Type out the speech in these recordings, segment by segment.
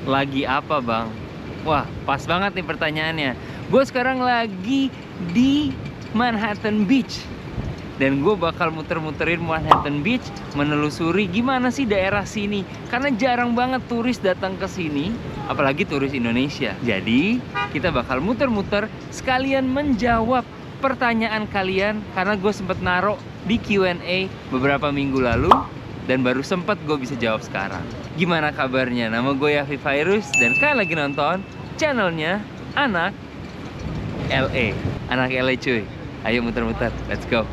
Lagi apa bang? Wah, pas banget nih pertanyaannya. Gue sekarang lagi di Manhattan Beach. Dan gue bakal muter-muterin Manhattan Beach, menelusuri gimana sih daerah sini. Karena jarang banget turis datang ke sini, apalagi turis Indonesia. Jadi, kita bakal muter-muter sekalian menjawab pertanyaan kalian. Karena gue sempet naruh di Q&A beberapa minggu lalu, dan baru sempet gue bisa jawab sekarang. Gimana kabarnya? Nama gue Yafi Virus, dan sekali lagi nonton channelnya Anak LA. Anak LA cuy. Ayo muter-muter, let's go.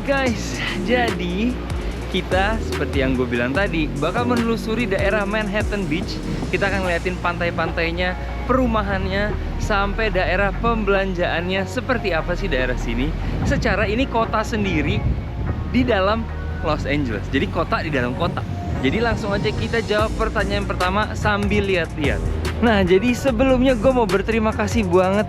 Guys, jadi kita seperti yang gue bilang tadi bakal menelusuri daerah Manhattan Beach. Kita akan ngeliatin pantai-pantainya, perumahannya, sampai daerah pembelanjaannya. Seperti apa sih daerah sini? Secara ini kota sendiri di dalam Los Angeles. Jadi kota di dalam kota. Jadi langsung aja kita jawab pertanyaan pertama sambil lihat-lihat. Nah, jadi sebelumnya gue mau berterima kasih banget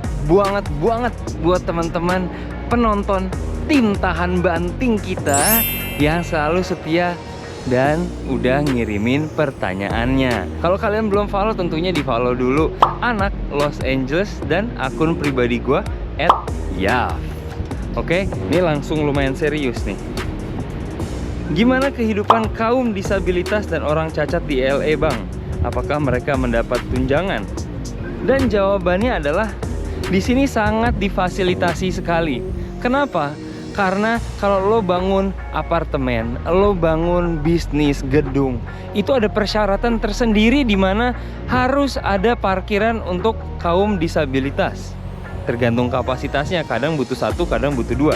buat teman-teman penonton tim tahan banting kita yang selalu setia dan udah ngirimin pertanyaannya. Kalau kalian belum follow, tentunya di follow dulu Anak Los Angeles dan akun pribadi gua @yaf. Oke, ini langsung lumayan serius nih. Gimana kehidupan kaum disabilitas dan orang cacat di LA bang? Apakah mereka mendapat tunjangan? Dan jawabannya adalah di sini sangat difasilitasi sekali. Kenapa? Karena kalau lo bangun apartemen, lo bangun bisnis, gedung, itu ada persyaratan tersendiri di mana harus ada parkiran untuk kaum disabilitas. Tergantung kapasitasnya, kadang butuh 1, kadang butuh 2.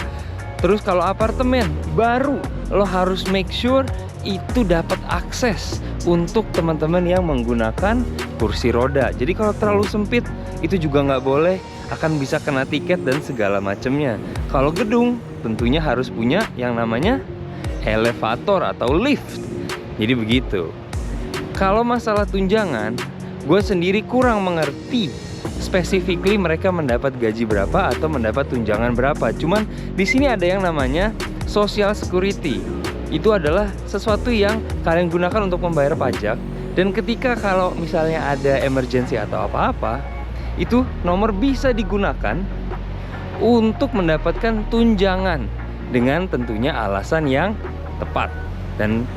Terus kalau apartemen baru, lo harus make sure itu dapat akses untuk teman-teman yang menggunakan kursi roda. Jadi kalau terlalu sempit, itu juga nggak boleh, akan bisa kena tiket dan segala macamnya. Kalau gedung, tentunya harus punya yang namanya elevator atau lift. Jadi begitu. Kalau masalah tunjangan, gue sendiri kurang mengerti specifically mereka mendapat gaji berapa atau mendapat tunjangan berapa. Cuman di sini ada yang namanya Social Security. Itu adalah sesuatu yang kalian gunakan untuk membayar pajak. Dan ketika kalau misalnya ada emergency atau apa-apa, itu nomor bisa digunakan untuk mendapatkan tunjangan dengan tentunya alasan yang tepat. Dan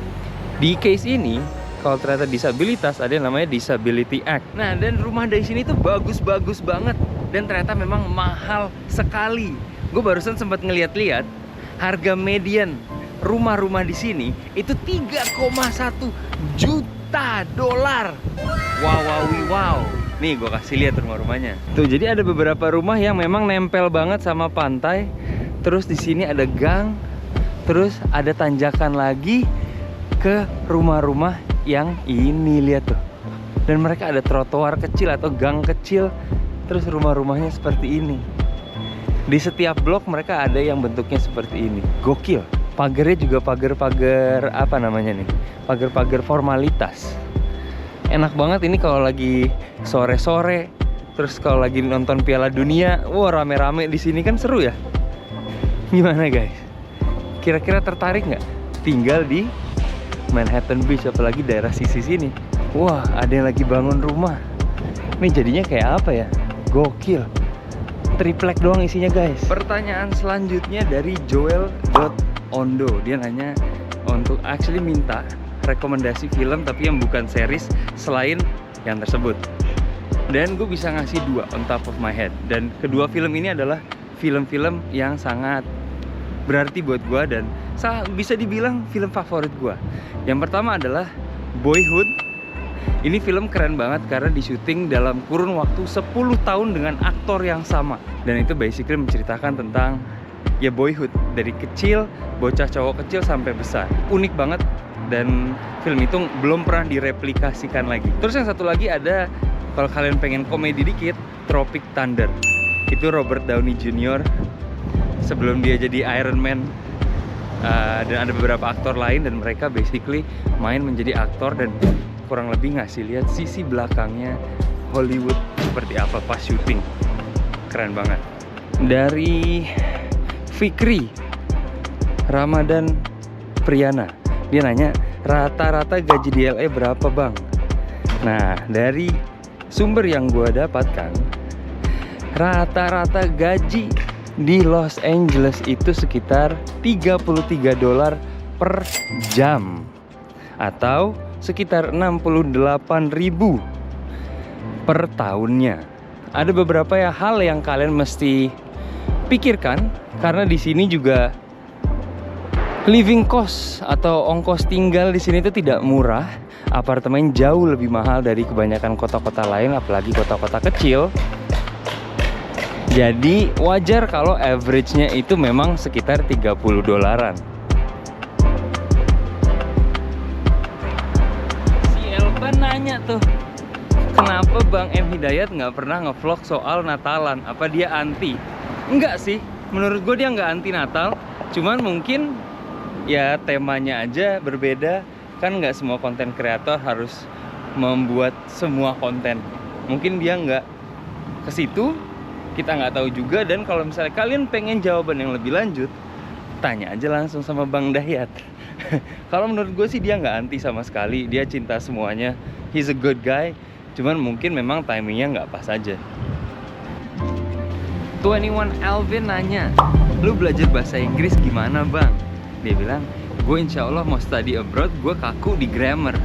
di case ini, kalau ternyata disabilitas, ada yang namanya Disability Act. Nah, dan rumah dari sini tuh bagus-bagus banget, dan ternyata memang mahal sekali. Gue barusan sempat ngeliat-liat harga median rumah-rumah di sini itu 3,1 juta dolar. Wow. Nih gue kasih lihat rumah-rumahnya. Tuh, jadi ada beberapa rumah yang memang nempel banget sama pantai. Terus di sini ada gang, terus ada tanjakan lagi ke rumah-rumah yang ini, lihat tuh. Dan mereka ada trotoar kecil atau gang kecil. Terus rumah-rumahnya seperti ini. Di setiap blok mereka ada yang bentuknya seperti ini. Gokil. Pagarnya juga pagar-pagar apa namanya nih? Pagar-pagar formalitas. Enak banget ini kalau lagi sore-sore, terus kalau lagi nonton Piala Dunia, wah rame-rame di sini kan seru ya. Gimana guys? Kira-kira tertarik nggak tinggal di Manhattan Beach, apalagi daerah sisi sini? Wah, ada yang lagi bangun rumah. Ini jadinya kayak apa ya? Gokil. Triplek doang isinya guys. Pertanyaan selanjutnya dari Joel.ondo. Dia nanya untuk minta rekomendasi film tapi yang bukan series selain yang tersebut. Dan gue bisa ngasih 2 on top of my head. Dan kedua film ini adalah film-film yang sangat berarti buat gue dan bisa dibilang film favorit gue. Yang pertama adalah Boyhood. Ini film keren banget karena disyuting dalam kurun waktu 10 tahun dengan aktor yang sama. Dan itu basically menceritakan tentang ya boyhood, dari kecil, bocah cowok kecil sampai besar. Unik banget. Dan film itu belum pernah direplikasikan lagi. Terus yang satu lagi ada, kalau kalian pengen komedi dikit, Tropic Thunder. Itu Robert Downey Jr. sebelum dia jadi Iron Man. Dan ada beberapa aktor lain dan mereka basically main menjadi aktor dan kurang lebih ngasih lihat sisi belakangnya Hollywood seperti apa pas syuting. Keren banget. Dari Fikri Ramadan Priyana, dia nanya rata-rata gaji di LA berapa bang? Nah, dari sumber yang gue dapatkan, rata-rata gaji di Los Angeles itu sekitar $33 per jam atau sekitar 68.000 per tahunnya. Ada beberapa hal yang kalian mesti pikirkan karena di sini juga living cost atau ongkos tinggal di sini itu tidak murah. Apartemen jauh lebih mahal dari kebanyakan kota-kota lain, apalagi kota-kota kecil. Jadi wajar kalau average-nya itu memang sekitar $30. Si Elban nanya tuh, kenapa Bang M Hidayat nggak pernah ngevlog soal Natalan? Apa dia anti? Enggak sih, menurut gue dia nggak anti Natal. Cuman mungkin ya temanya aja berbeda. Kan nggak semua konten kreator harus membuat semua konten. Mungkin dia nggak ke situ, kita nggak tahu juga. Dan kalau misalnya kalian pengen jawaban yang lebih lanjut, tanya aja langsung sama Bang Dayat. Kalau menurut gue sih dia nggak anti sama sekali, dia cinta semuanya, he's a good guy. Cuman mungkin memang timingnya nggak pas aja. 21 Alvin nanya, lu belajar bahasa Inggris gimana bang? Dia bilang, gue insya Allah mau study abroad, gue kaku di grammar.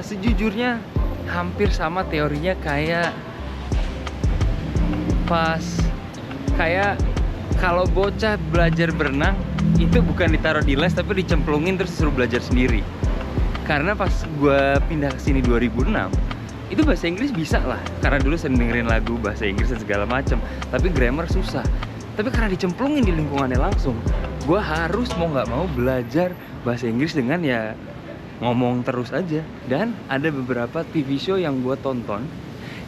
Sejujurnya hampir sama teorinya kayak kalau bocah belajar berenang itu bukan ditaruh di les tapi dicemplungin terus suruh belajar sendiri. Karena pas gue pindah ke sini 2006 itu bahasa Inggris bisa lah, karena dulu sering dengerin lagu bahasa Inggris dan segala macam, tapi grammar susah. Tapi karena dicemplungin di lingkungannya langsung, gue harus mau nggak mau belajar bahasa Inggris dengan ya ngomong terus aja. Dan ada beberapa TV show yang gue tonton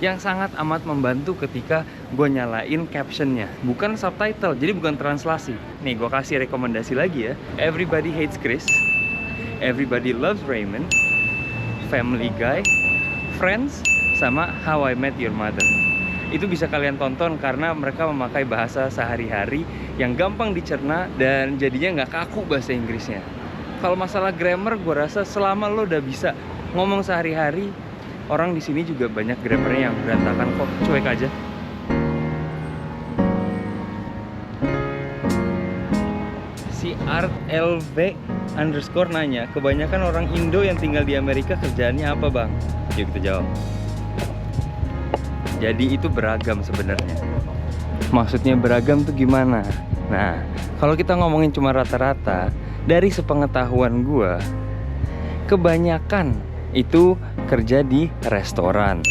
yang sangat amat membantu ketika gue nyalain captionnya, bukan subtitle, jadi bukan translasi. Nih gue kasih rekomendasi lagi ya. Everybody Hates Chris, Everybody Loves Raymond, Family Guy, Friends, sama How I Met Your Mother. Itu bisa kalian tonton karena mereka memakai bahasa sehari-hari yang gampang dicerna dan jadinya nggak kaku bahasa Inggrisnya. Kalau masalah grammar, gue rasa selama lo udah bisa ngomong sehari-hari, orang di sini juga banyak grammarnya yang berantakan kok, cuek aja. Si Art LV _ nanya, kebanyakan orang Indo yang tinggal di Amerika kerjaannya apa bang? Yuk kita jawab. Jadi itu beragam sebenarnya. Maksudnya beragam tuh gimana? Nah, kalau kita ngomongin cuma rata-rata, dari sepengetahuan gue, kebanyakan itu kerja di restoran.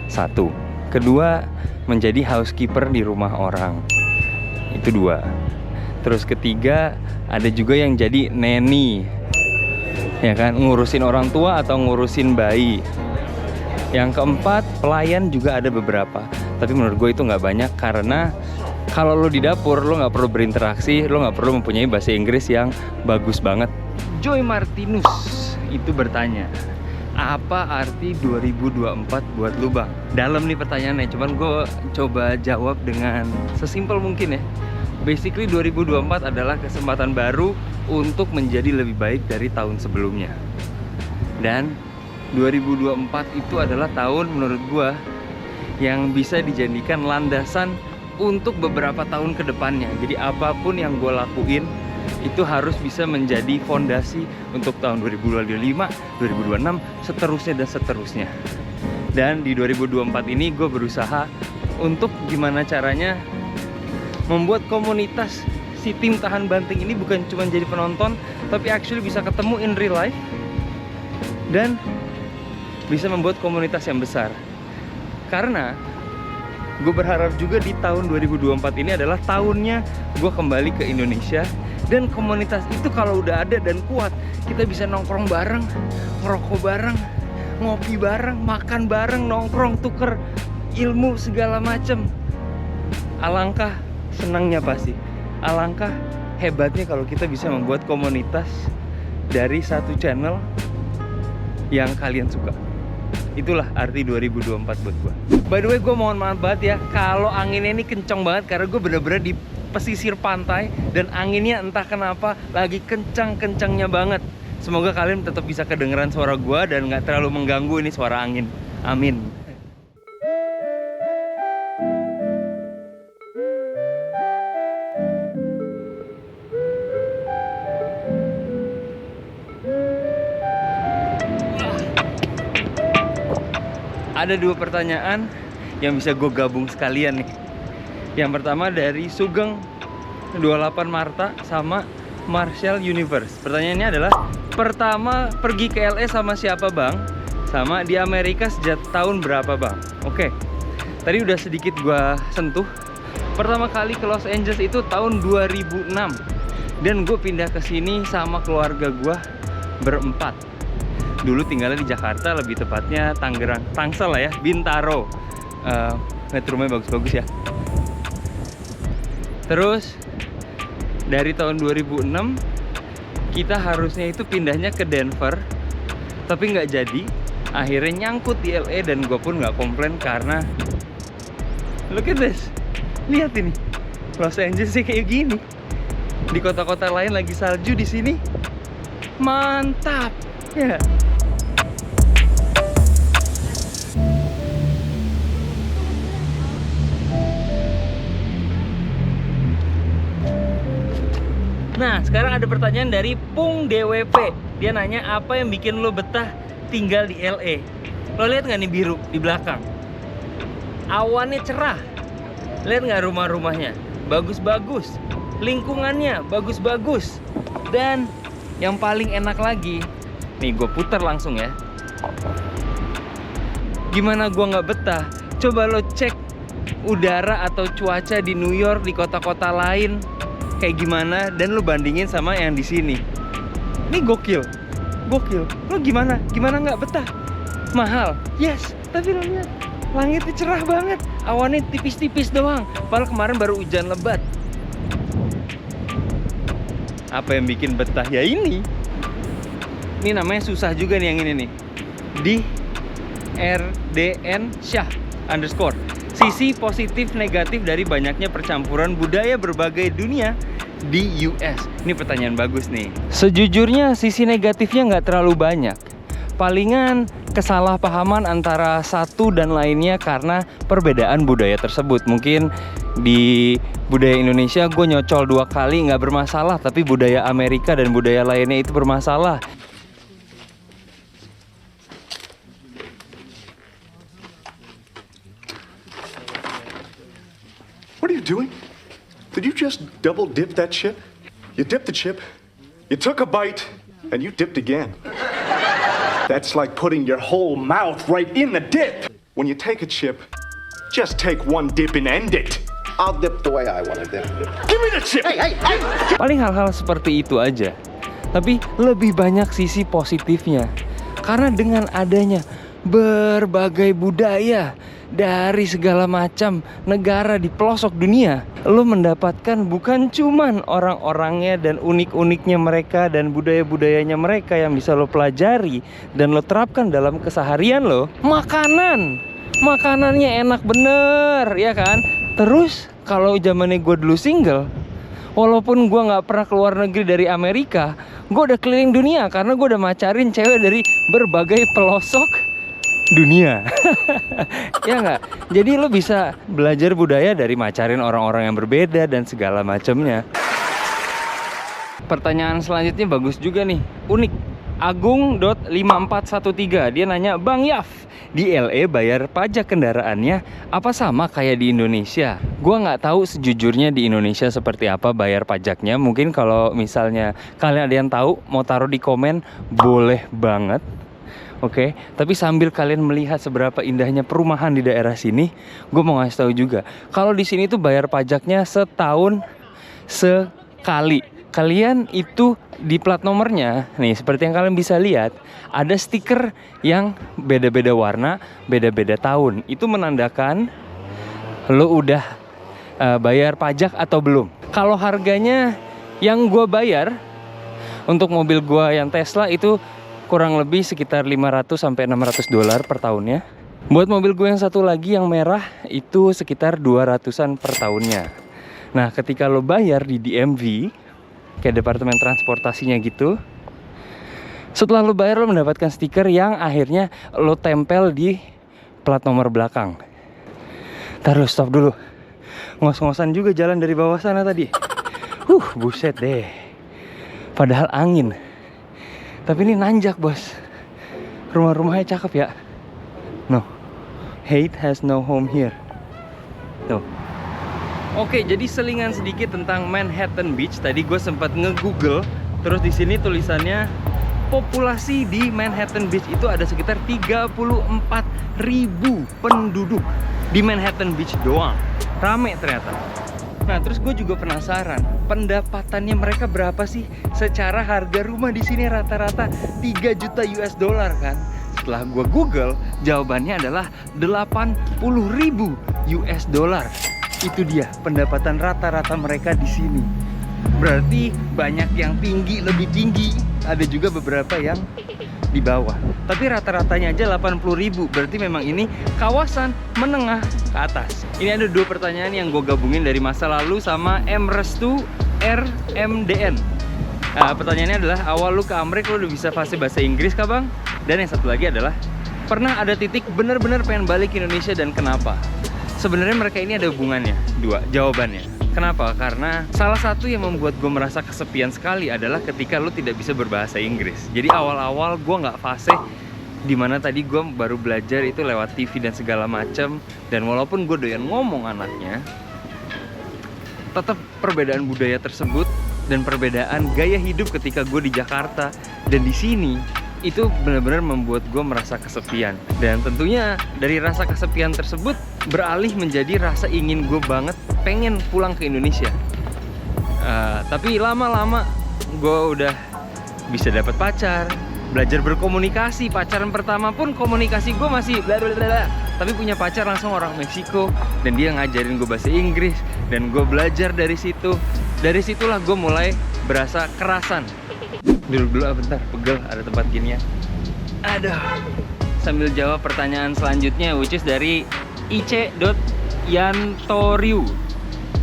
Satu. Kedua, menjadi housekeeper di rumah orang. Itu dua. Terus ketiga, ada juga yang jadi nanny, ya kan, ngurusin orang tua atau ngurusin bayi. Yang keempat, pelayan juga ada beberapa. Tapi menurut gue itu nggak banyak karena kalau lo di dapur, lo nggak perlu berinteraksi, lo nggak perlu mempunyai bahasa Inggris yang bagus banget. Joy Martinus itu bertanya, apa arti 2024 buat lu bang? Dalam nih pertanyaannya, cuman gue coba jawab dengan sesimpel mungkin ya. Basically 2024 adalah kesempatan baru untuk menjadi lebih baik dari tahun sebelumnya. Dan 2024 itu adalah tahun menurut gue yang bisa dijadikan landasan untuk beberapa tahun ke depannya. Jadi apapun yang gue lakuin itu harus bisa menjadi fondasi untuk tahun 2025, 2026, seterusnya dan seterusnya. Dan di 2024 ini gue berusaha untuk gimana caranya membuat komunitas si tim tahan banting ini bukan cuma jadi penonton, tapi actually bisa ketemu in real life dan bisa membuat komunitas yang besar. Karena gue berharap juga di tahun 2024 ini adalah tahunnya gue kembali ke Indonesia. Dan komunitas itu kalau udah ada dan kuat, kita bisa nongkrong bareng, ngerokok bareng, ngopi bareng, makan bareng, nongkrong, tuker ilmu segala macem. Alangkah senangnya pasti. alangkah hebatnya kalau kita bisa membuat komunitas dari satu channel yang kalian suka. Itulah arti 2024 buat gue. By the way, gue mohon maaf banget ya kalau anginnya ini kenceng banget, karena gue bener-bener di pesisir pantai dan anginnya entah kenapa lagi kencang-kencangnya banget. Semoga kalian tetap bisa kedengeran suara gue dan nggak terlalu mengganggu ini suara angin. Amin. Ada dua pertanyaan yang bisa gue gabung sekalian nih. Yang pertama dari Sugeng 28 Marta sama Marshall Universe. Pertanyaannya adalah, pertama pergi ke LA sama siapa bang? Sama di Amerika sejak tahun berapa bang? Oke, tadi udah sedikit gue sentuh. Pertama kali ke Los Angeles itu tahun 2006. Dan gue pindah ke sini sama keluarga gue berempat. Dulu tinggalnya di Jakarta, lebih tepatnya Tangerang, Tangsel lah ya, Bintaro. Lihat rumahnya bagus-bagus ya. Terus dari tahun 2006 kita harusnya itu pindahnya ke Denver, tapi nggak jadi. Akhirnya nyangkut di LA dan gue pun nggak komplain karena look at this, lihat ini Los Angeles kayak gini. Di kota-kota lain lagi salju, di sini mantap ya. Nah, sekarang ada pertanyaan dari Pung DWP. Dia nanya, apa yang bikin lo betah tinggal di LA? Lo lihat nggak nih biru di belakang? Awannya cerah. Lihat nggak rumah-rumahnya? Bagus-bagus. Lingkungannya bagus-bagus. Dan yang paling enak lagi, nih gue putar langsung ya. Gimana gue nggak betah? Coba lo cek udara atau cuaca di New York, di kota-kota lain kayak gimana, dan lu bandingin sama yang di sini. Ini gokil. Lu gimana nggak betah? Mahal, yes, tapi lo lihat langitnya cerah banget, awannya tipis-tipis doang. Padahal kemarin baru hujan lebat. Apa yang bikin betah ya ini? Ini namanya susah juga nih yang ini nih. Di RDN Syah _ sisi positif negatif dari banyaknya percampuran budaya berbagai dunia di US. Ini pertanyaan bagus nih. Sejujurnya sisi negatifnya nggak terlalu banyak. Palingan kesalahpahaman antara satu dan lainnya karena perbedaan budaya tersebut. Mungkin di budaya Indonesia gue nyocol 2 kali nggak bermasalah, tapi budaya Amerika dan budaya lainnya itu bermasalah. What are you doing? Did you just double dip that chip? You dipped the chip, you took a bite, and you dipped again. That's like putting your whole mouth right in the dip. When you take a chip, just take one dip and end it. I'll dip the way I want to dip. Give me the chip! Hey! Paling hal-hal seperti itu aja. Tapi lebih banyak sisi positifnya. Karena dengan adanya berbagai budaya dari segala macam negara di pelosok dunia, lo mendapatkan bukan cuman orang-orangnya dan unik-uniknya mereka dan budaya-budayanya mereka yang bisa lo pelajari dan lo terapkan dalam keseharian lo. Makanannya enak bener, ya kan? Terus kalau zamannya gue dulu single, walaupun gue nggak pernah keluar negeri dari Amerika, gue udah keliling dunia karena gue udah macarin cewek dari berbagai pelosok dunia. Ya nggak? Jadi lo bisa belajar budaya dari macarin orang-orang yang berbeda dan segala macamnya. Pertanyaan selanjutnya bagus juga nih, unik. Agung.5413, dia nanya, Bang Yaf, di LA bayar pajak kendaraannya apa sama kayak di Indonesia? Gua nggak tahu sejujurnya di Indonesia seperti apa bayar pajaknya. Mungkin kalau misalnya kalian ada yang tahu, mau taruh di komen, boleh banget. Oke, tapi sambil kalian melihat seberapa indahnya perumahan di daerah sini, gue mau ngasih tahu juga, kalau di sini tuh bayar pajaknya setahun sekali. Kalian itu di plat nomornya, nih seperti yang kalian bisa lihat, ada stiker yang beda-beda warna, beda-beda tahun. Itu menandakan lo udah bayar pajak atau belum. Kalau harganya yang gue bayar untuk mobil gue yang Tesla itu kurang lebih sekitar 500 sampai 600 dolar per tahunnya. Buat mobil gue yang satu lagi yang merah itu sekitar 200-an per tahunnya. Nah, ketika lo bayar di DMV, kayak departemen transportasinya gitu, setelah lo bayar lo mendapatkan stiker yang akhirnya lo tempel di plat nomor belakang. Taruh, stop dulu. Ngos-ngosan juga jalan dari bawah sana tadi. Buset deh. Padahal angin. Tapi ini nanjak, bos. Rumah-rumahnya cakep ya. No, hate has no home here. Tuh. Oke, jadi selingan sedikit tentang Manhattan Beach. Tadi gue sempat nge-google, terus di sini tulisannya populasi di Manhattan Beach itu ada sekitar 34.000 penduduk di Manhattan Beach doang. Rame ternyata. Nah, terus gue juga penasaran, pendapatannya mereka berapa sih? Secara harga rumah di sini rata-rata 3 juta US dollar kan? Setelah gue Google, jawabannya adalah 80.000 US dollar. Itu dia pendapatan rata-rata mereka di sini. Berarti banyak yang tinggi, lebih tinggi. Ada juga beberapa yang di bawah. Tapi rata-ratanya aja 80.000. Berarti memang ini kawasan menengah ke atas. Ini ada 2 pertanyaan yang gue gabungin dari masa lalu sama M Restu RMDN. Pertanyaannya adalah, awal lu ke Amerika lu udah bisa fasih bahasa Inggris kah bang? Dan yang satu lagi adalah, pernah ada titik bener-bener pengen balik ke Indonesia dan kenapa? Sebenarnya mereka ini ada hubungannya. 2 jawabannya. Kenapa? Karena salah satu yang membuat gue merasa kesepian sekali adalah ketika lu tidak bisa berbahasa Inggris. Jadi awal-awal gue nggak fasih, dimana tadi gue baru belajar itu lewat TV dan segala macam. Dan walaupun gue doyan ngomong anaknya, tetap perbedaan budaya tersebut dan perbedaan gaya hidup ketika gue di Jakarta dan di sini itu benar-benar membuat gue merasa kesepian. Dan tentunya dari rasa kesepian tersebut beralih menjadi rasa ingin gue banget pengen pulang ke Indonesia. Tapi lama-lama gue udah bisa dapat pacar, belajar berkomunikasi. Pacaran pertama pun komunikasi gue masih blablabla. Tapi punya pacar langsung orang Meksiko dan dia ngajarin gue bahasa Inggris dan gue belajar dari situ. Dari situlah gue mulai berasa kerasan. Dulu bentar, pegel ada tempat gini ya. Aduh. Sambil jawab pertanyaan selanjutnya, which is dari ic.yantoriu.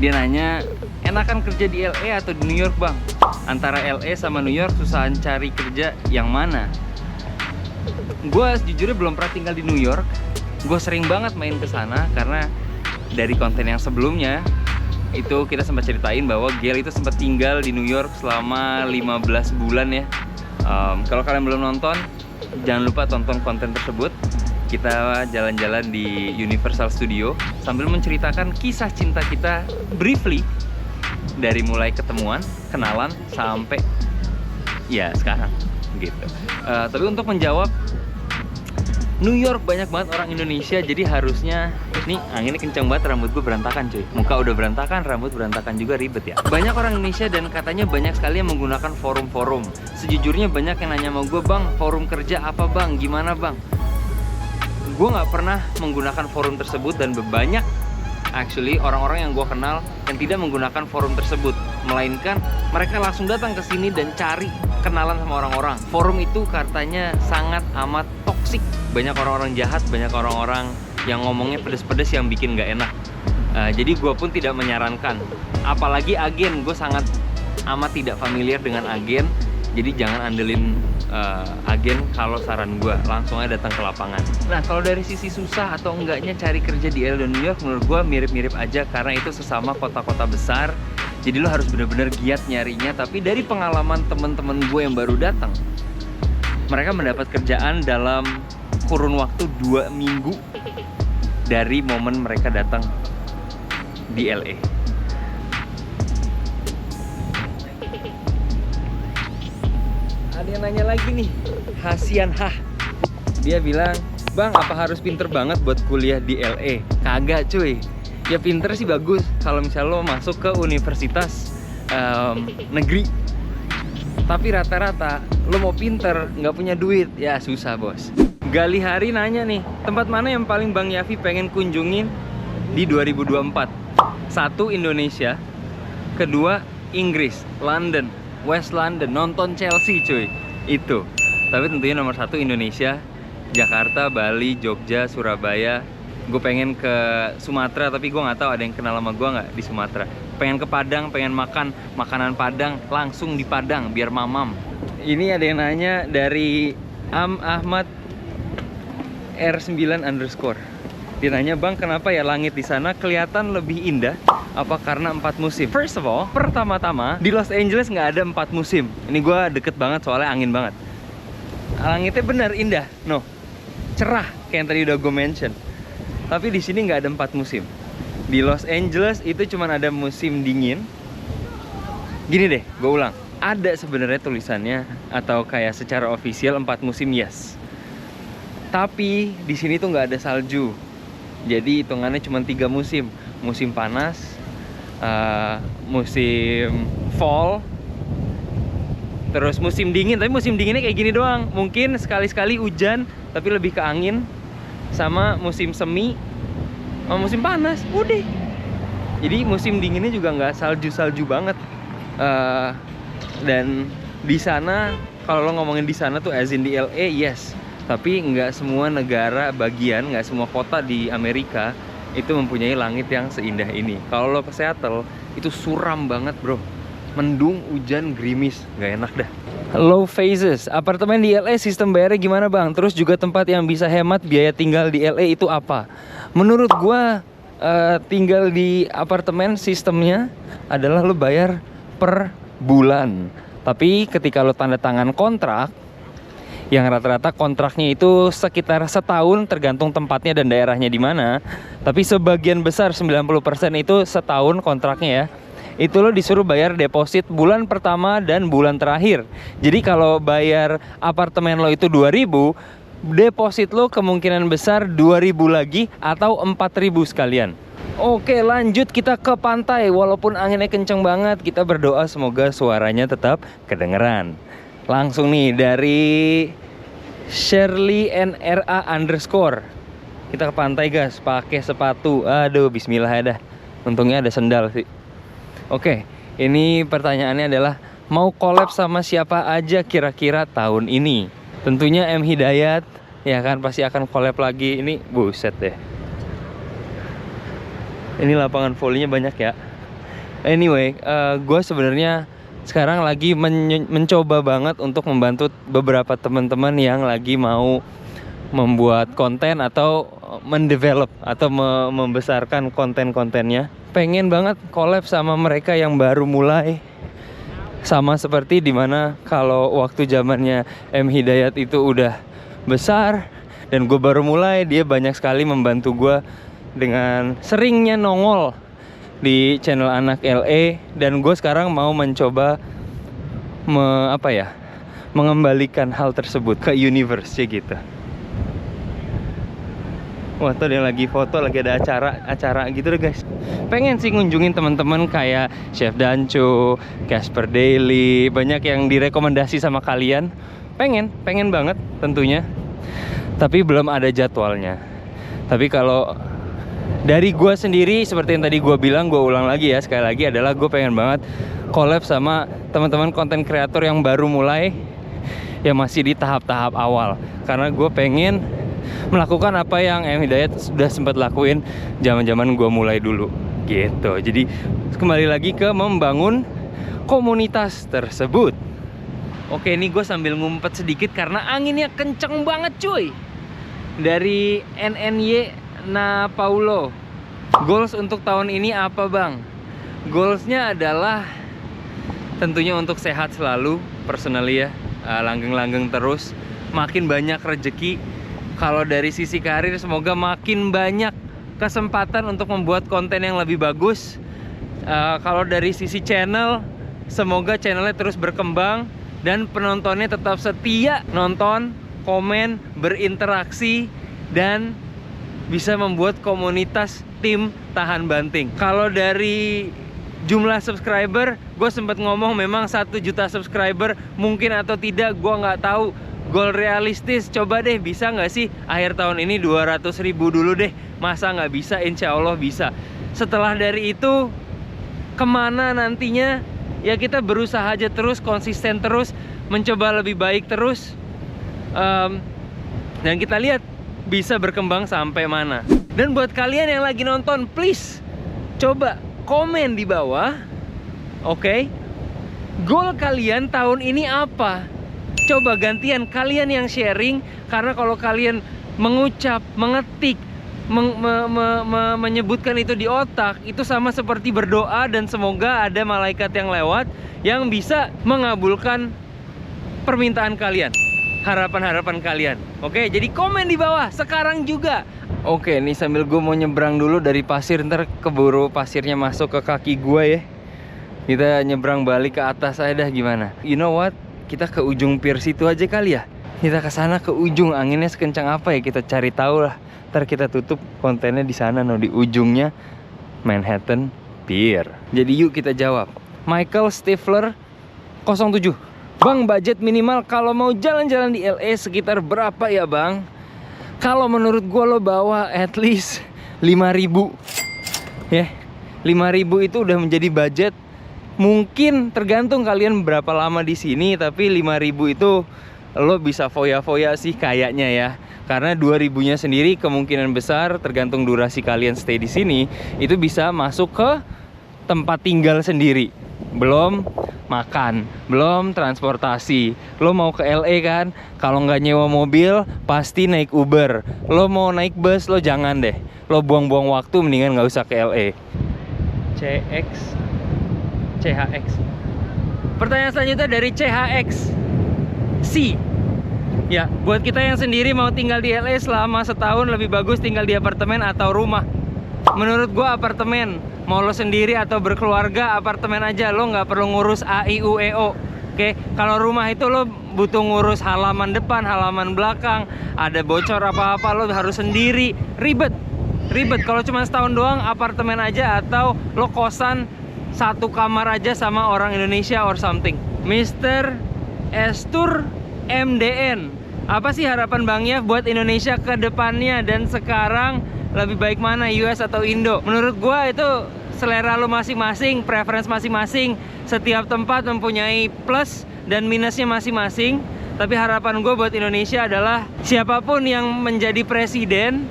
Dia nanya, enakan kerja di LA atau di New York bang? Antara LA sama New York susahan cari kerja yang mana? Gue sejujurnya belum pernah tinggal di New York. Gue sering banget main ke sana karena dari konten yang sebelumnya itu kita sempat ceritain bahwa Gel itu sempat tinggal di New York selama 15 bulan ya. Kalau kalian belum nonton, jangan lupa tonton konten tersebut. Kita jalan-jalan di Universal Studio sambil menceritakan kisah cinta kita briefly dari mulai ketemuan, kenalan sampai ya sekarang gitu. Tapi untuk menjawab, New York banyak banget orang Indonesia, jadi harusnya nih anginnya kenceng banget, rambut gue berantakan cuy. Muka udah berantakan, rambut berantakan juga, ribet ya. Banyak orang Indonesia dan katanya banyak sekali yang menggunakan forum-forum. Sejujurnya banyak yang nanya sama gue, bang forum kerja apa bang, gimana bang? Gue nggak pernah menggunakan forum tersebut dan banyak actually orang-orang yang gue kenal yang tidak menggunakan forum tersebut, melainkan mereka langsung datang ke sini dan cari kenalan sama orang-orang. Forum itu katanya sangat amat toksik, banyak orang-orang jahat, banyak orang-orang yang ngomongnya pedes-pedes yang bikin nggak enak. Jadi gue pun tidak menyarankan, apalagi agen. Gue sangat amat tidak familiar dengan agen, jadi jangan andelin agen. Kalau saran gue, langsung aja datang ke lapangan. Nah, kalau dari sisi susah atau enggaknya cari kerja di LA dan New York, menurut gue mirip-mirip aja karena itu sesama kota-kota besar. Jadi lo harus benar-benar giat nyarinya. Tapi dari pengalaman temen-temen gue yang baru datang, mereka mendapat kerjaan dalam kurun waktu 2 minggu dari momen mereka datang di LA. Ada yang nanya lagi nih, Hasian Hah. Dia bilang, bang apa harus pinter banget buat kuliah di LA? Kagak cuy. Ya pinter sih bagus kalau misalnya lo masuk ke universitas negeri. Tapi rata-rata lo mau pinter nggak punya duit, ya susah bos. Gali Hari nanya nih, tempat mana yang paling Bang Yafi pengen kunjungin di 2024? 1 Indonesia, kedua Inggris, London, West London, nonton Chelsea cuy, itu. Tapi tentunya nomor 1 Indonesia, Jakarta, Bali, Jogja, Surabaya. Gue pengen ke Sumatera, tapi gue nggak tahu ada yang kenal sama gue nggak di Sumatera. Pengen ke Padang, pengen makan makanan Padang langsung di Padang biar mamam. Ini ada yang nanya dari Ahmad R9 underscore. Dia nanya, bang, kenapa ya langit di sana kelihatan lebih indah? Apa karena 4 musim? First of all, pertama-tama di Los Angeles nggak ada 4 musim. Ini gue deket banget soalnya angin banget. Langitnya bener indah, no, cerah kayak yang tadi udah gue mention. Tapi di sini nggak ada 4 musim. Di Los Angeles itu cuma ada musim dingin. Gini deh, gue ulang. Ada sebenarnya tulisannya atau kayak secara official 4 musim, yes. Tapi di sini tuh nggak ada salju. Jadi hitungannya cuma 3 musim. Musim panas, musim fall, terus musim dingin. Tapi musim dinginnya kayak gini doang. Mungkin sekali-sekali hujan, tapi lebih ke angin. Sama musim semi, sama musim panas, udah. Jadi musim dinginnya juga nggak salju-salju banget. Dan di sana, kalau lo ngomongin di sana tuh as in di LA, yes. Tapi nggak semua negara bagian, nggak semua kota di Amerika itu mempunyai langit yang seindah ini. Kalau lo ke Seattle, itu suram banget bro. Mendung, hujan, gerimis, nggak enak dah. Low phases, apartemen di LA sistem bayarnya gimana bang? Terus juga tempat yang bisa hemat biaya tinggal di LA itu apa? Menurut gua tinggal di apartemen sistemnya adalah lo bayar per bulan. Tapi ketika lo tanda tangan kontrak, yang rata-rata kontraknya itu sekitar setahun tergantung tempatnya dan daerahnya di mana. Tapi sebagian besar 90% itu setahun kontraknya ya. Itu lo disuruh bayar deposit bulan pertama dan bulan terakhir. Jadi kalau bayar apartemen lo itu 2.000, deposit lo kemungkinan besar 2.000 lagi atau 4.000 sekalian. Oke, lanjut kita ke pantai. Walaupun anginnya kenceng banget, kita berdoa semoga suaranya tetap kedengeran. Langsung nih dari Shirley NRA underscore. Kita ke pantai guys, pakai sepatu. Aduh, bismillah ya dah. Untungnya ada sendal sih. Oke, ini pertanyaannya adalah mau collab sama siapa aja kira-kira tahun ini? Tentunya M Hidayat, ya kan, pasti akan collab lagi. Ini buset deh. Ini lapangan volleynya banyak ya. Anyway, gue sebenarnya sekarang lagi mencoba banget untuk membantu beberapa teman-teman yang lagi mau membuat konten atau mendevelop atau membesarkan konten-kontennya. Pengen banget collab sama mereka yang baru mulai. Sama seperti dimana kalau waktu zamannya M Hidayat itu udah besar dan gue baru mulai, dia banyak sekali membantu gue dengan seringnya nongol di channel Anak LA. Dan gue sekarang mau mencoba mengembalikan hal tersebut ke universe gitu. Wah, tuh ada yang lagi foto, lagi ada acara gitu deh guys. Pengen sih ngunjungin teman-teman kayak Chef Danco, Casper Daily, banyak yang direkomendasi sama kalian. Pengen banget tentunya. Tapi belum ada jadwalnya. Tapi kalau dari gue sendiri, seperti yang tadi gue bilang, gue ulang lagi ya, sekali lagi adalah gue pengen banget collab sama teman-teman konten kreator yang baru mulai, yang masih di tahap-tahap awal. Karena gue pengen melakukan apa yang M Hidayat sudah sempat lakuin zaman-zaman gue mulai dulu gitu. Jadi kembali lagi ke membangun komunitas tersebut. Oke, ini gue sambil ngumpet sedikit karena anginnya kenceng banget cuy. Dari NNY Na Paulo, goals untuk tahun ini apa bang? Goalsnya adalah tentunya untuk sehat selalu, personally ya, langgeng-langgeng terus, makin banyak rezeki. Kalau dari sisi karir, semoga makin banyak kesempatan untuk membuat konten yang lebih bagus. Kalau dari sisi channel, semoga channelnya terus berkembang dan penontonnya tetap setia nonton, komen, berinteraksi, dan bisa membuat komunitas tim tahan banting. Kalau dari jumlah subscriber, gue sempat ngomong memang 1 juta subscriber mungkin atau tidak, gue nggak tahu. Goal realistis, coba deh bisa nggak sih akhir tahun ini 200.000 dulu deh. Masa nggak bisa? Insya Allah bisa. Setelah dari itu, kemana nantinya, ya kita berusaha aja terus, konsisten terus, mencoba lebih baik terus, dan kita lihat bisa berkembang sampai mana. Dan buat kalian yang lagi nonton, please coba komen di bawah, oke? Goal kalian tahun ini apa? Coba gantian kalian yang sharing, karena kalau kalian mengucap, mengetik, menyebutkan itu di otak, itu sama seperti berdoa, dan semoga ada malaikat yang lewat yang bisa mengabulkan permintaan kalian, harapan-harapan kalian. Oke, jadi komen di bawah sekarang juga. Oke, nih sambil gue mau nyebrang dulu dari pasir, ntar keburu pasirnya masuk ke kaki gue ya. Kita nyebrang balik ke atas aja dah, gimana? You know what? Kita ke ujung pier situ aja kali ya. Kita ke sana, ke ujung, anginnya sekencang apa ya, kita cari tahu lah. Ntar kita tutup kontennya di sana, no, di ujungnya Manhattan Pier. Jadi yuk kita jawab. Michael Stifler 07. Bang, budget minimal kalau mau jalan-jalan di LA sekitar berapa ya bang? Kalau menurut gua lo bawa at least 5.000 ya. 5.000 itu udah menjadi budget. Mungkin tergantung kalian berapa lama di sini, tapi 5.000 itu lo bisa foya-foya sih kayaknya ya. Karena 2.000-nya sendiri kemungkinan besar tergantung durasi kalian stay di sini, itu bisa masuk ke tempat tinggal sendiri. Belum makan, belum transportasi. Lo mau ke LA kan, kalau nggak nyewa mobil pasti naik Uber. Lo mau naik bus, lo jangan deh. Lo buang-buang waktu, mendingan nggak usah ke LA. CHX. Pertanyaan selanjutnya dari CHX C. Ya, buat kita yang sendiri mau tinggal di LA selama setahun, lebih bagus tinggal di apartemen atau rumah? Menurut gua apartemen. Mau lo sendiri atau berkeluarga, apartemen aja. Lo nggak perlu ngurus AIUEO. Oke, kalau rumah itu lo butuh ngurus halaman depan, halaman belakang, ada bocor apa-apa lo harus sendiri, ribet. Kalau cuma setahun doang, apartemen aja atau lo kosan satu kamar aja sama orang Indonesia or something. Mr. Estur MDN, apa sih harapan Bang Yaf buat Indonesia ke depannya dan sekarang lebih baik mana, US atau Indo? Menurut gua itu selera lo masing-masing, preference masing-masing. Setiap tempat mempunyai plus dan minusnya masing-masing. Tapi harapan gue buat Indonesia adalah siapapun yang menjadi presiden,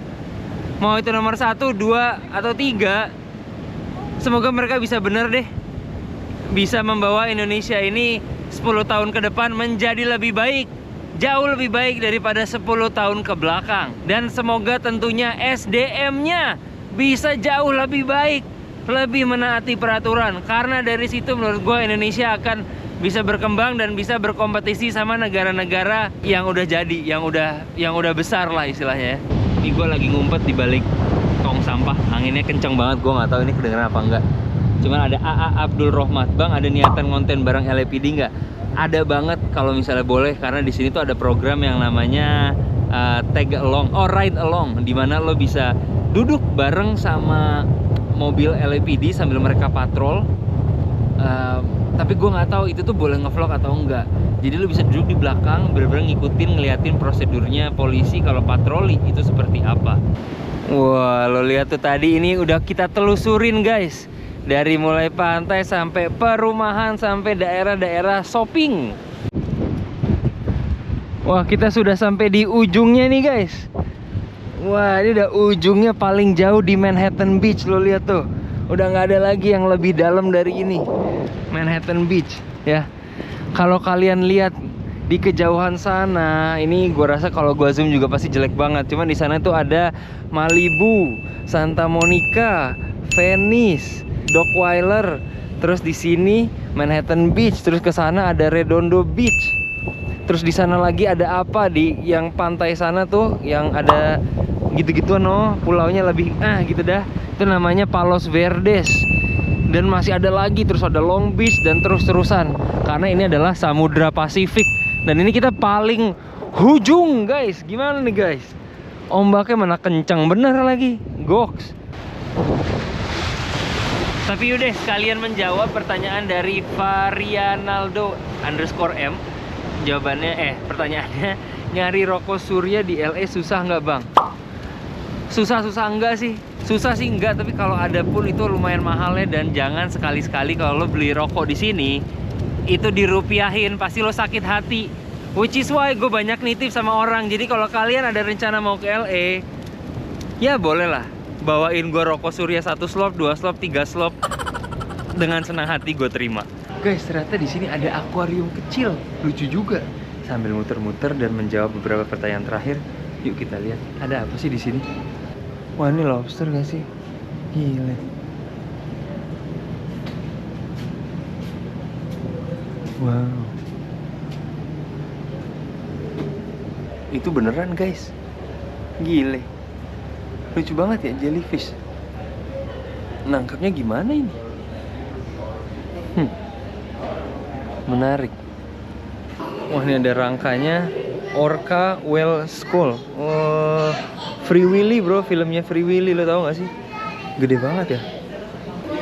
mau itu nomor 1, 2, atau 3, semoga mereka bisa bener deh, bisa membawa Indonesia ini 10 tahun ke depan menjadi lebih baik, jauh lebih baik daripada 10 tahun ke belakang. Dan semoga tentunya SDM-nya bisa jauh lebih baik, lebih menaati peraturan. Karena dari situ menurut gue Indonesia akan bisa berkembang dan bisa berkompetisi sama negara-negara yang udah jadi, yang udah besar lah istilahnya ya. Ini gue lagi ngumpet di balik tong sampah, anginnya kenceng banget, gue nggak tahu ini kedengeran apa enggak. Cuman ada AA Abdul Rohmat, Bang, ada niatan ngonten bareng LAPD nggak? Ada banget kalau misalnya boleh, karena di sini tuh ada program yang namanya tag along, ride along, dimana lo bisa duduk bareng sama mobil LAPD sambil mereka patrol. Tapi gue nggak tahu itu tuh boleh ngevlog atau enggak. Jadi lo bisa duduk di belakang, bener-bener ngeliatin prosedurnya polisi kalau patroli itu seperti apa. Wah, lo lihat tuh tadi, ini udah kita telusurin guys, dari mulai pantai sampai perumahan sampai daerah-daerah shopping. Wah, kita sudah sampai di ujungnya nih guys. Wah, ini udah ujungnya paling jauh di Manhattan Beach. Lo lihat tuh, udah nggak ada lagi yang lebih dalam dari ini, Manhattan Beach ya. Kalau kalian lihat di kejauhan sana, ini gua rasa kalau gua zoom juga pasti jelek banget. Cuman di sana tuh ada Malibu, Santa Monica, Venice, Dockweiler. Terus di sini Manhattan Beach, terus ke sana ada Redondo Beach. Terus di sana lagi ada apa di yang pantai sana tuh yang ada gitu-gituan, no, pulaunya lebih gitu dah. Itu namanya Palos Verdes. Dan masih ada lagi, terus ada Long Beach dan terus-terusan. Karena ini adalah Samudra Pasifik. Dan ini kita paling hujung guys. Gimana nih guys? Ombaknya mana kencang bener lagi. Goks. Tapi udah sekalian menjawab pertanyaan dari Varianaldo_M. Jawabannya, pertanyaannya, nyari rokok surya di LA susah nggak bang? Susah-susah enggak sih? Susah sih enggak, tapi kalau ada pun itu lumayan mahalnya. Dan jangan sekali-sekali kalau lo beli rokok di sini itu dirupiahin, pasti lo sakit hati. Which is why gue banyak nitip sama orang. Jadi kalau kalian ada rencana mau ke LA, ya boleh lah bawain gue rokok Surya 1 slop, 2 slop, 3 slop. Dengan senang hati gue terima. Guys, ternyata di sini ada akuarium kecil, lucu juga. Sambil muter-muter dan menjawab beberapa pertanyaan terakhir, yuk kita lihat ada apa sih di sini. Wah, ini lobster gak sih? Gila. Wow. Itu beneran guys. Gile. Lucu banget ya jellyfish. Nangkapnya gimana ini? Menarik. Wah, ini ada rangkanya. Orca Whale Skull. Oh, Free Willy bro, filmnya Free Willy, lo tau gak sih? Gede banget ya.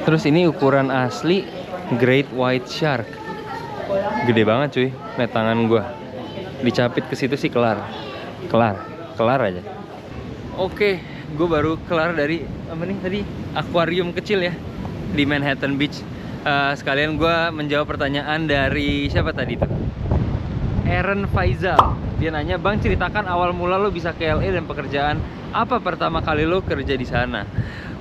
Terus ini ukuran asli Great White Shark. Gede banget cuy, lihat tangan gua. Dicapit ke situ sih kelar aja. Oke, gue baru kelar dari apa nih tadi, akuarium kecil ya di Manhattan Beach. Sekalian gue menjawab pertanyaan dari siapa tadi tuh? Aaron Faisal. Dia nanya, "Bang, ceritakan awal mula lo bisa ke LA dan pekerjaan apa pertama kali lo kerja di sana?"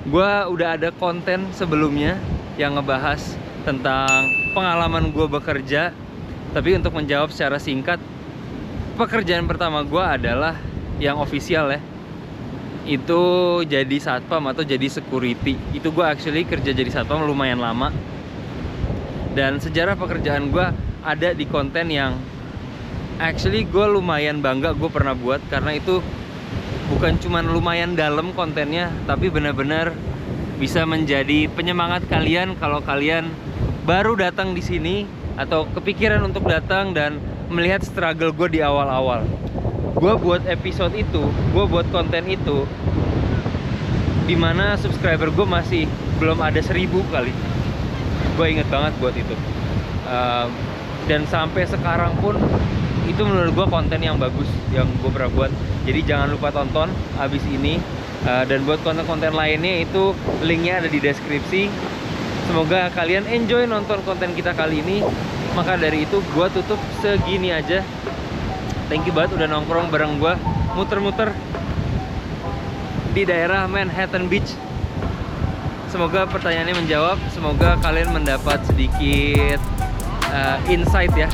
Gue udah ada konten sebelumnya yang ngebahas tentang pengalaman gue bekerja. Tapi untuk menjawab secara singkat, pekerjaan pertama gue adalah yang official ya, itu jadi satpam atau jadi security. Itu gue actually kerja jadi satpam lumayan lama. Dan sejarah pekerjaan gue ada di konten yang actually gue lumayan bangga gue pernah buat. Karena itu bukan cuman lumayan dalam kontennya, tapi benar-benar bisa menjadi penyemangat kalian kalau kalian baru datang di sini atau kepikiran untuk datang dan melihat struggle gue di awal-awal. Gue buat episode itu, gue buat konten itu dimana subscriber gue masih belum ada 1000 kali. Gue inget banget buat itu. Dan sampai sekarang pun itu menurut gue konten yang bagus yang gue pernah buat. Jadi jangan lupa tonton abis ini. Dan buat konten-konten lainnya itu linknya ada di deskripsi. Semoga kalian enjoy nonton konten kita kali ini. Maka dari itu gue tutup segini aja. Thank you banget udah nongkrong bareng gue, muter-muter di daerah Manhattan Beach. Semoga pertanyaannya menjawab. Semoga kalian mendapat sedikit insight ya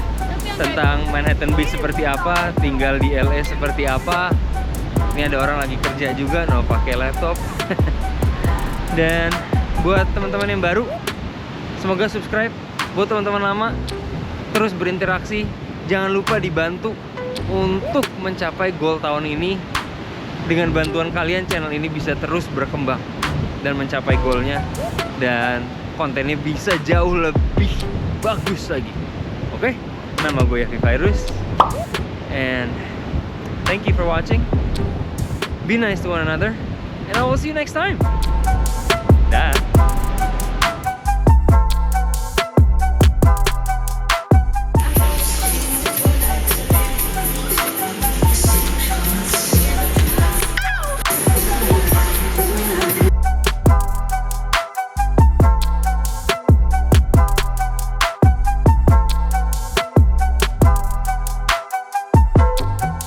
tentang Manhattan Beach seperti apa, tinggal di LA seperti apa. Ini ada orang lagi kerja juga, pakai laptop. Dan buat teman-teman yang baru, semoga subscribe. Buat teman-teman lama, terus berinteraksi. Jangan lupa dibantu untuk mencapai goal tahun ini. Dengan bantuan kalian, channel ini bisa terus berkembang dan mencapai goalnya. Dan kontennya bisa jauh lebih bagus lagi. Oke? Nama gue Yafi Virus. And thank you for watching. Be nice to one another. And I will see you next time.